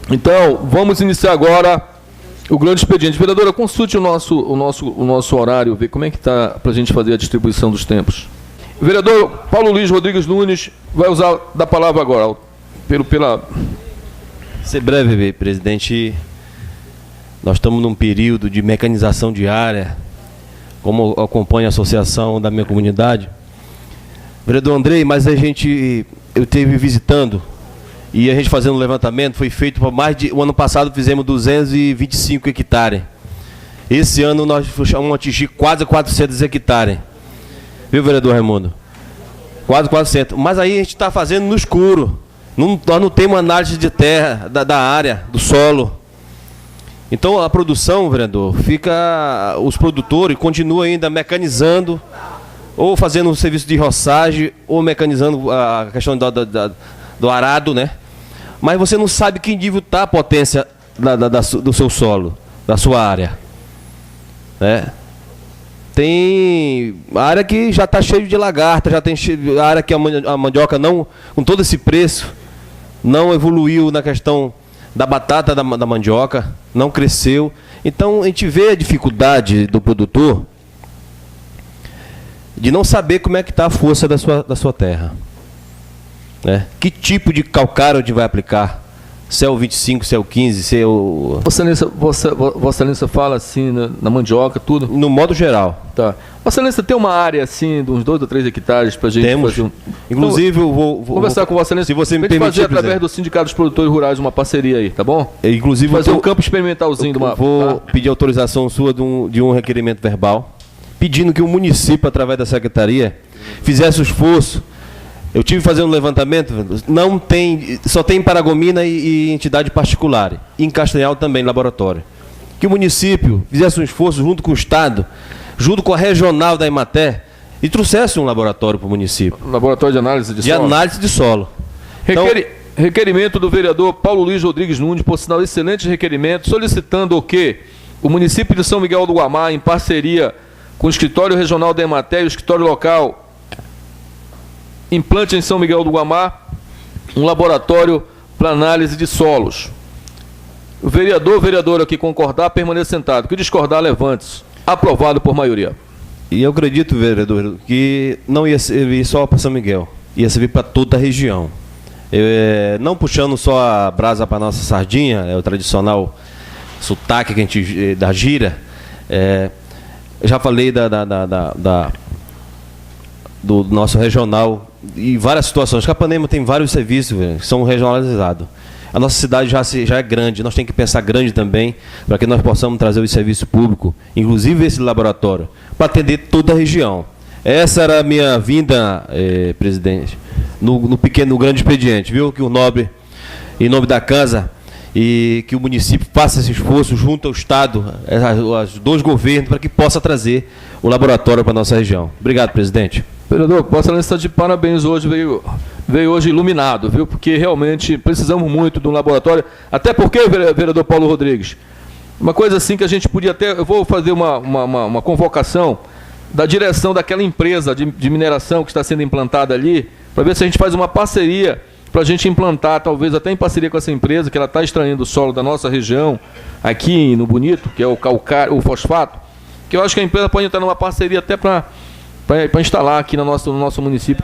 Então, vamos iniciar agora o grande expediente. Vereadora, consulte o nosso horário, ver como é que está para a gente fazer a distribuição dos tempos. O vereador Paulo Luiz Rodrigues Nunes vai usar da palavra agora. Ser breve, presidente. Nós estamos num período de mecanização diária, como acompanha a associação da minha comunidade. Vereador Andrei, mas eu esteve visitando e a gente fazendo um levantamento, foi feito por o ano passado fizemos 225 hectares. Esse ano nós vamos atingir quase 400 hectares. Viu, vereador Raimundo? Quase 400. Mas aí a gente está fazendo no escuro. Nós não temos análise de terra, da área, do solo. Então a produção, vereador, os produtores continuam ainda mecanizando, ou fazendo um serviço de roçagem, ou mecanizando a questão do arado, né? Mas você não sabe que nível está a potência do seu solo, da sua área. Né? Tem área que já está cheia de lagarta, já tem a área que a mandioca não, com todo esse preço, não evoluiu na questão da batata da mandioca, não cresceu. Então a gente vê a dificuldade do produtor de não saber como é que está a força da sua terra. Né? Que tipo de calcário a gente vai aplicar? Se é o 25, se é o 15, se é o... Vossa Excelência fala assim na mandioca, tudo? No modo geral. Tá. Vossa Excelência tem uma área assim de uns 2 ou 3 hectares para a gente fazer um... Inclusive eu vou conversar com Vossa Excelência. Se você me permitir, fazer através do Sindicato dos Produtores Rurais uma parceria aí, tá bom? Inclusive fazer um campo experimentalzinho de uma... Vou pedir autorização sua de um requerimento verbal, pedindo que o município, através da secretaria, fizesse o esforço. Eu tive fazendo um levantamento, só tem Paragomina e entidade particular. E em Castanhal também, laboratório. Que o município fizesse um esforço junto com o Estado, junto com a regional da Emater, e trouxesse um laboratório para o município. Laboratório de análise de solo? De análise de solo. Requerimento do vereador Paulo Luiz Rodrigues Nunes, por sinal, excelente requerimento, solicitando que o município de São Miguel do Guamá, em parceria com o escritório regional da Emater e o escritório local, implante em São Miguel do Guamá um laboratório para análise de solos. O vereadora que concordar, permaneça sentado. Que discordar, levante-se. Aprovado por maioria. E eu acredito, vereador, que não ia servir só para São Miguel, ia servir para toda a região. Não puxando só a brasa para a nossa sardinha, o tradicional sotaque que a gente da gira. Eu já falei do nosso regional e várias situações. Capanema tem vários serviços que são regionalizados. A nossa cidade já é grande, nós temos que pensar grande também, para que nós possamos trazer o serviço público, inclusive esse laboratório, para atender toda a região. Essa era a minha vinda, presidente, no grande expediente, viu? Que o nobre, em nome da casa, e que o município faça esse esforço junto ao Estado, aos 2 governos, para que possa trazer o laboratório para a nossa região. Obrigado, presidente. Vereador, Vossa Excelência está de parabéns hoje, veio hoje iluminado, viu? Porque realmente precisamos muito de um laboratório. Até porque, vereador Paulo Rodrigues, uma coisa assim que a gente podia até... Eu vou fazer uma convocação da direção daquela empresa de mineração que está sendo implantada ali, para ver se a gente faz uma parceria para a gente implantar, talvez até em parceria com essa empresa, que ela está extraindo o solo da nossa região, aqui no Bonito, que é o calcário, o fosfato, que eu acho que a empresa pode entrar numa parceria até para instalar aqui no nosso município.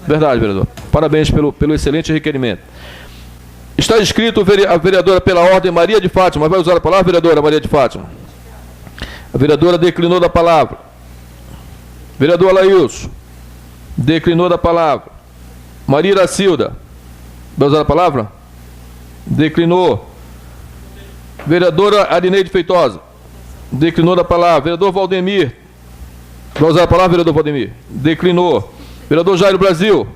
Verdade, vereador. Parabéns pelo excelente requerimento. Está inscrito a vereadora pela ordem Maria de Fátima. Vai usar a palavra, vereadora Maria de Fátima? A vereadora declinou da palavra. Vereador Alailson, declinou da palavra. Maria Iracilda, vai usar a palavra? Declinou. Vereadora Arineide Feitosa, declinou da palavra. Vereador Valdemir, vai usar a palavra, vereador Valdemir? Declinou. Vereador Jairo Brasil.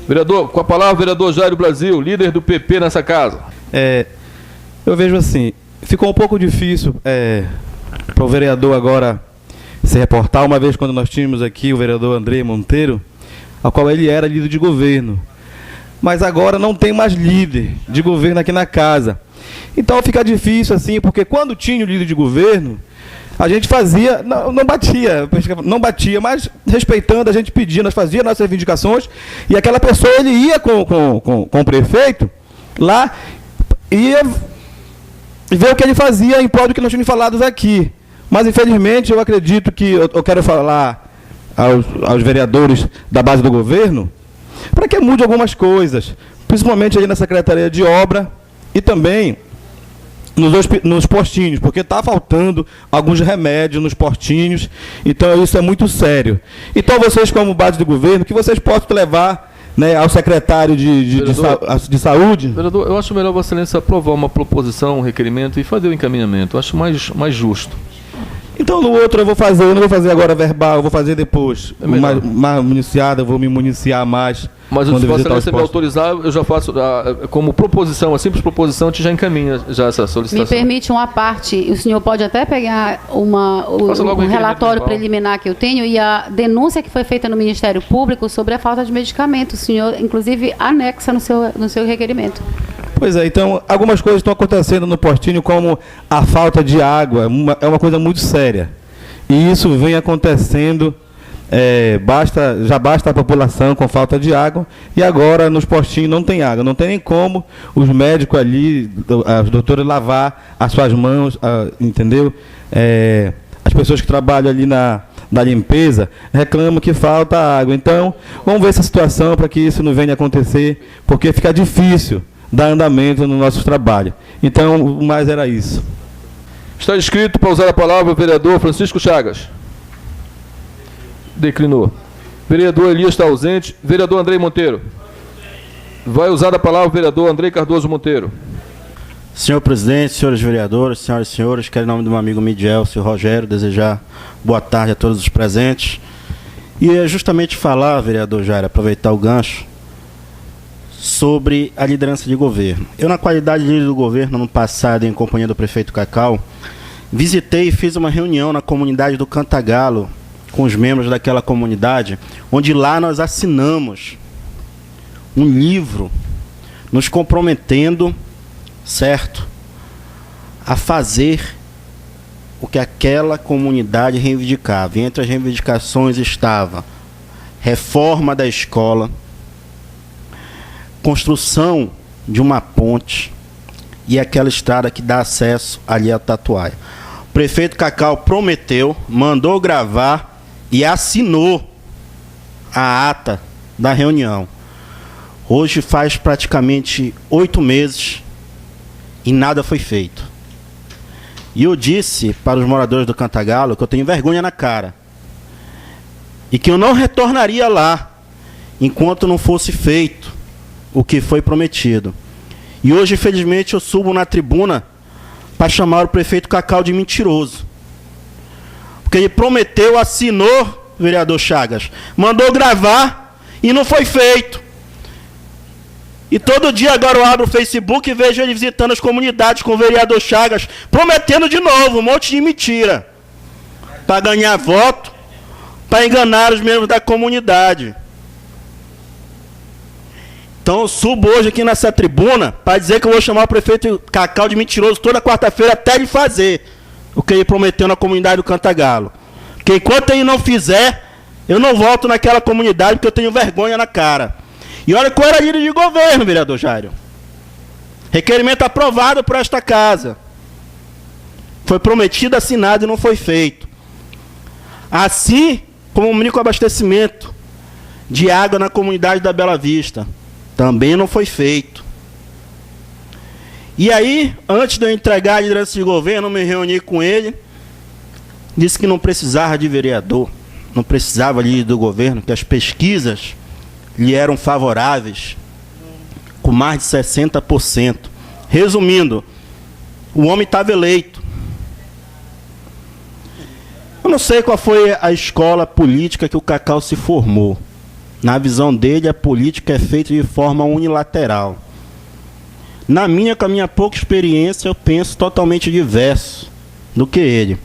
Vereador, com a palavra, vereador Jairo Brasil, líder do PP nessa casa. Eu vejo assim, ficou um pouco difícil para o vereador agora se reportar, uma vez quando nós tínhamos aqui o vereador Andrei Monteiro, a qual ele era líder de governo. Mas agora não tem mais líder de governo aqui na casa. Então fica difícil assim, porque quando tinha o líder de governo, a gente fazia, não batia, mas respeitando, a gente pedia, nós fazíamos nossas reivindicações, e aquela pessoa, ele ia com o prefeito, lá ia ver o que ele fazia em prol do que nós tínhamos falado aqui. Mas, infelizmente, eu acredito que eu quero falar aos vereadores da base do governo para que mude algumas coisas, principalmente aí na Secretaria de Obra e também nos postinhos, porque está faltando alguns remédios nos postinhos, então isso é muito sério. Então, vocês, como base do governo, que vocês possam levar, né, ao secretário de Saúde. Vereador, eu acho melhor Vossa Excelência aprovar uma proposição, um requerimento e fazer o encaminhamento. Eu acho mais justo. Então, no outro eu não vou fazer agora verbal, eu vou fazer depois. Mais municiada, eu vou me municiar mais. Mas se Vossa Excelência me autorizar, eu já faço, como proposição, a simples proposição, a gente já encaminha já essa solicitação. Me permite uma parte, o senhor pode até pegar um relatório preliminar que eu tenho e a denúncia que foi feita no Ministério Público sobre a falta de medicamento. O senhor, inclusive, anexa no seu requerimento. Pois é, então, algumas coisas estão acontecendo no postinho, como a falta de água, é uma coisa muito séria. E isso vem acontecendo, já basta a população com falta de água, e agora nos postinhos não tem água, não tem nem como os médicos ali, os doutores lavar as suas mãos, entendeu? As pessoas que trabalham ali na limpeza reclamam que falta água. Então, vamos ver essa situação para que isso não venha a acontecer, porque fica difícil dar andamento no nosso trabalho. Então, o mais era isso. Está inscrito para usar a palavra o vereador Francisco Chagas. Declinou. Vereador Elias está ausente. Vereador Andrei Monteiro. Vai usar a palavra o vereador Andrei Cardoso Monteiro. Senhor presidente, senhores vereadores, senhoras e senhores, quero em nome do meu amigo Midiel, senhor Rogério, desejar boa tarde a todos os presentes. E é justamente falar, vereador Jair, aproveitar o gancho, sobre a liderança de governo. Eu, na qualidade de líder do governo, no passado, em companhia do prefeito Cacau, visitei e fiz uma reunião na comunidade do Cantagalo, com os membros daquela comunidade, onde lá nós assinamos um livro, nos comprometendo, certo, a fazer o que aquela comunidade reivindicava. E entre as reivindicações estava reforma da escola, construção de uma ponte e aquela estrada que dá acesso ali ao Tatuaia. O prefeito Cacau prometeu, mandou gravar e assinou a ata da reunião. Hoje faz praticamente 8 meses e nada foi feito. E eu disse para os moradores do Cantagalo que eu tenho vergonha na cara e que eu não retornaria lá enquanto não fosse feito o que foi prometido. E hoje, infelizmente, eu subo na tribuna para chamar o prefeito Cacau de mentiroso. Porque ele prometeu, assinou, vereador Chagas, mandou gravar e não foi feito. E todo dia agora eu abro o Facebook e vejo ele visitando as comunidades com o vereador Chagas, prometendo de novo um monte de mentira. Para ganhar voto, para enganar os membros da comunidade. Então eu subo hoje aqui nessa tribuna para dizer que eu vou chamar o prefeito Cacau de mentiroso toda quarta-feira até ele fazer o que ele prometeu na comunidade do Cantagalo. Porque enquanto ele não fizer, eu não volto naquela comunidade porque eu tenho vergonha na cara. E olha que eu era líder de governo, vereador Jairo. Requerimento aprovado por esta casa. Foi prometido, assinado e não foi feito. Assim como o único abastecimento de água na comunidade da Bela Vista. Também não foi feito. E aí, antes de eu entregar a liderança de governo, eu me reuni com ele. Disse que não precisava de vereador. Não precisava de líder do governo, que as pesquisas lhe eram favoráveis. Com mais de 60%. Resumindo, o homem estava eleito. Eu não sei qual foi a escola política que o Cacau se formou. Na visão dele, a política é feita de forma unilateral. Na minha, com a minha pouca experiência, eu penso totalmente diverso do que ele.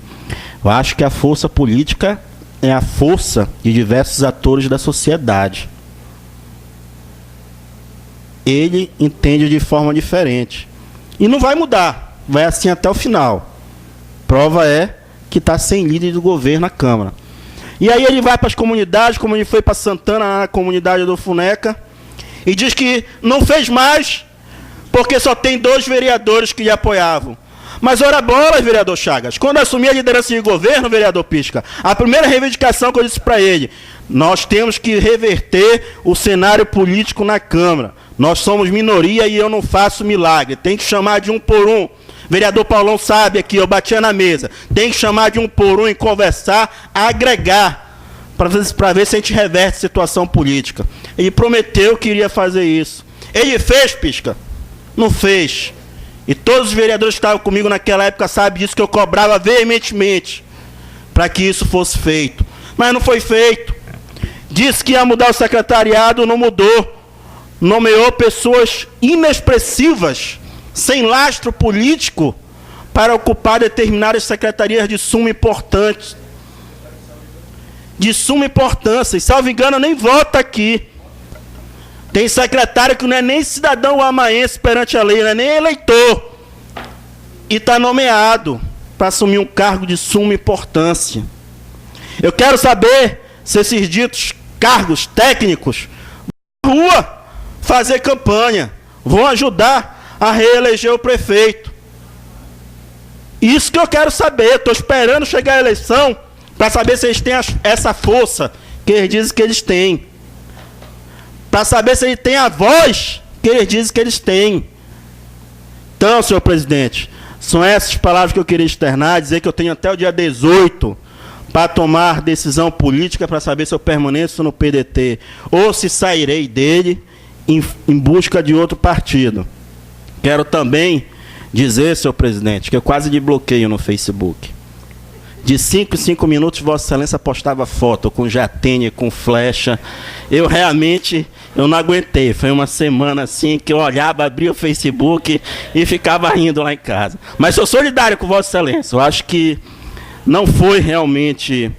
Eu acho que a força política é a força de diversos atores da sociedade. Ele entende de forma diferente. E não vai mudar. Vai assim até o final. Prova é que está sem líder do governo na Câmara. E aí ele vai para as comunidades, como ele foi para Santana, na comunidade do Funeca, e diz que não fez mais porque só tem 2 vereadores que lhe apoiavam. Mas ora bolas, vereador Chagas, quando assumi a liderança de governo, vereador Pisca, a primeira reivindicação que eu disse para ele, nós temos que reverter o cenário político na Câmara. Nós somos minoria e eu não faço milagre, tem que chamar de um por um. Vereador Paulão sabe aqui, eu batia na mesa, tem que chamar de um por um e conversar, agregar, para ver se a gente reverte a situação política. Ele prometeu que iria fazer isso. Ele fez, Pisca? Não fez. E todos os vereadores que estavam comigo naquela época sabem disso, que eu cobrava veementemente para que isso fosse feito. Mas não foi feito. Disse que ia mudar o secretariado, não mudou. Nomeou pessoas inexpressivas, sem lastro político, para ocupar determinadas secretarias de suma importância. De suma importância. E, salvo engano, nem vota aqui. Tem secretário que não é nem cidadão amaense perante a lei, não é nem eleitor. E está nomeado para assumir um cargo de suma importância. Eu quero saber se esses ditos cargos técnicos vão à rua fazer campanha, vão ajudar a reeleger o prefeito. Isso que eu quero saber. Estou esperando chegar a eleição para saber se eles têm essa força que eles dizem que eles têm. Para saber se ele tem a voz que eles dizem que eles têm. Então, senhor presidente, são essas palavras que eu queria externar, dizer que eu tenho até o dia 18 para tomar decisão política para saber se eu permaneço no PDT ou se sairei dele em busca de outro partido. Quero também dizer, senhor presidente, que eu quase lhe bloqueio no Facebook. De 5 em 5 minutos, Vossa Excelência postava foto com jatene, com flecha. Eu realmente, eu não aguentei. Foi uma semana assim que eu olhava, abria o Facebook e ficava rindo lá em casa. Mas sou solidário com Vossa Excelência. Eu acho que não foi realmente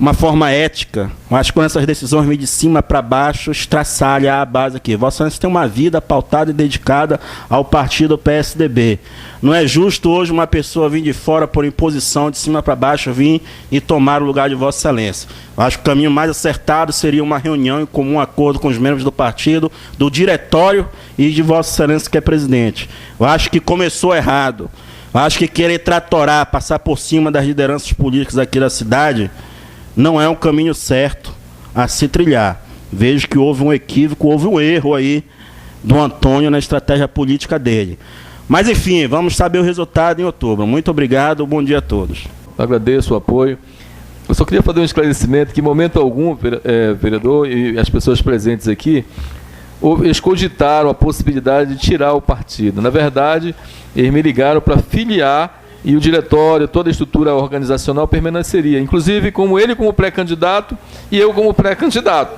uma forma ética. Eu acho que quando essas decisões vêm de cima para baixo, estraçalha a base aqui. Vossa Excelência tem uma vida pautada e dedicada ao partido PSDB. Não é justo hoje uma pessoa vir de fora por imposição, de cima para baixo, vir e tomar o lugar de Vossa Excelência. Eu acho que o caminho mais acertado seria uma reunião em comum acordo com os membros do partido, do diretório e de Vossa Excelência, que é presidente. Eu acho que começou errado. Eu acho que querer tratorar, passar por cima das lideranças políticas aqui da cidade, não é um caminho certo a se trilhar. Vejo que houve um equívoco, houve um erro aí do Antônio na estratégia política dele. Mas, enfim, vamos saber o resultado em outubro. Muito obrigado, bom dia a todos. Agradeço o apoio. Eu só queria fazer um esclarecimento que, em momento algum, vereador e as pessoas presentes aqui, eles cogitaram a possibilidade de tirar o partido. Na verdade, eles me ligaram para filiar e o diretório, toda a estrutura organizacional permaneceria, inclusive como ele como pré-candidato e eu como pré-candidato.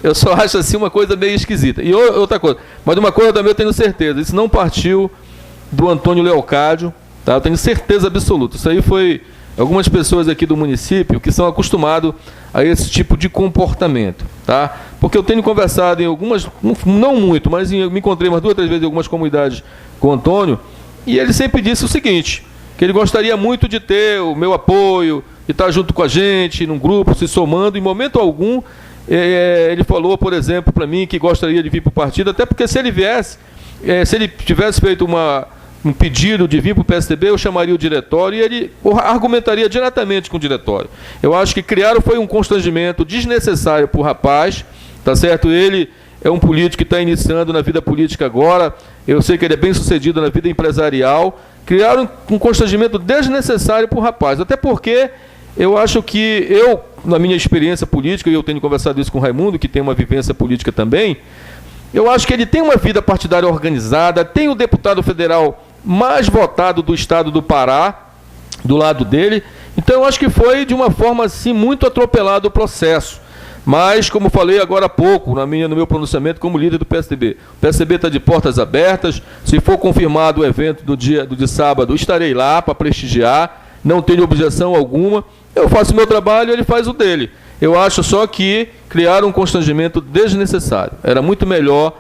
Eu só acho assim uma coisa meio esquisita. E outra coisa, mas de uma coisa também eu tenho certeza, isso não partiu do Antônio Leocádio, tá? Eu tenho certeza absoluta. Isso aí foi algumas pessoas aqui do município que são acostumados a esse tipo de comportamento, tá? Porque eu tenho conversado em algumas, não muito, mas me encontrei umas 2 ou 3 vezes em algumas comunidades com o Antônio, e ele sempre disse o seguinte, que ele gostaria muito de ter o meu apoio, de estar junto com a gente, num grupo, se somando. Em momento algum, ele falou, por exemplo, para mim, que gostaria de vir para o partido, até porque se ele viesse, se ele tivesse feito um pedido de vir para o PSDB, eu chamaria o diretório e ele argumentaria diretamente com o diretório. Eu acho que criaram foi um constrangimento desnecessário para o rapaz, tá certo? Ele é um político que está iniciando na vida política agora, eu sei que ele é bem sucedido na vida empresarial. Criaram um constrangimento desnecessário para o rapaz, até porque eu acho que na minha experiência política, e eu tenho conversado isso com o Raimundo, que tem uma vivência política também, eu acho que ele tem uma vida partidária organizada, tem o deputado federal mais votado do estado do Pará, do lado dele, então eu acho que foi de uma forma assim muito atropelado o processo. Mas, como falei agora há pouco, no meu pronunciamento como líder do PSDB, o PSDB está de portas abertas. Se for confirmado o evento do dia de sábado, estarei lá para prestigiar, não tenho objeção alguma. Eu faço o meu trabalho e ele faz o dele. Eu acho só que criaram um constrangimento desnecessário. Era muito melhor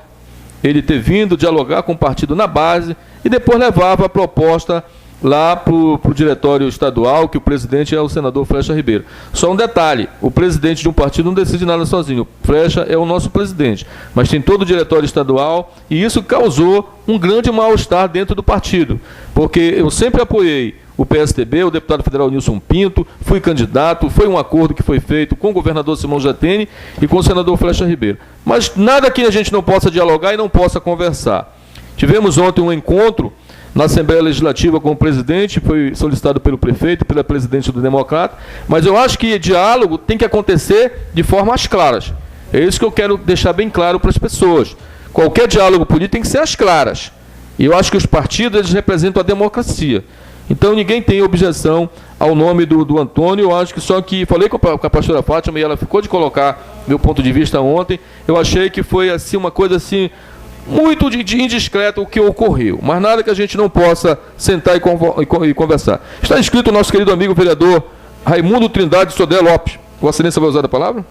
ele ter vindo dialogar com o partido na base e depois levava a proposta lá para o diretório estadual, que o presidente é o senador Flecha Ribeiro. Só um detalhe, o presidente de um partido não decide nada sozinho, o Flecha é o nosso presidente, mas tem todo o diretório estadual, e isso causou um grande mal-estar dentro do partido, porque eu sempre apoiei o PSDB, o deputado federal Nilson Pinto, fui candidato, foi um acordo que foi feito com o governador Simão Jatene e com o senador Flecha Ribeiro. Mas nada que a gente não possa dialogar e não possa conversar. Tivemos ontem um encontro na Assembleia Legislativa com o presidente, foi solicitado pelo prefeito, pela presidente do Democrata, mas eu acho que diálogo tem que acontecer de formas claras. É isso que eu quero deixar bem claro para as pessoas. Qualquer diálogo político tem que ser às claras. E eu acho que os partidos, eles representam a democracia. Então ninguém tem objeção ao nome do Antônio. Eu acho que só que falei com a pastora Fátima e ela ficou de colocar meu ponto de vista ontem. Eu achei que foi assim uma coisa assim muito indiscreto o que ocorreu, mas nada que a gente não possa sentar e conversar. Está inscrito o nosso querido amigo vereador Raimundo Trindade Sodré Lopes. Vossa Excelência vai usar a palavra?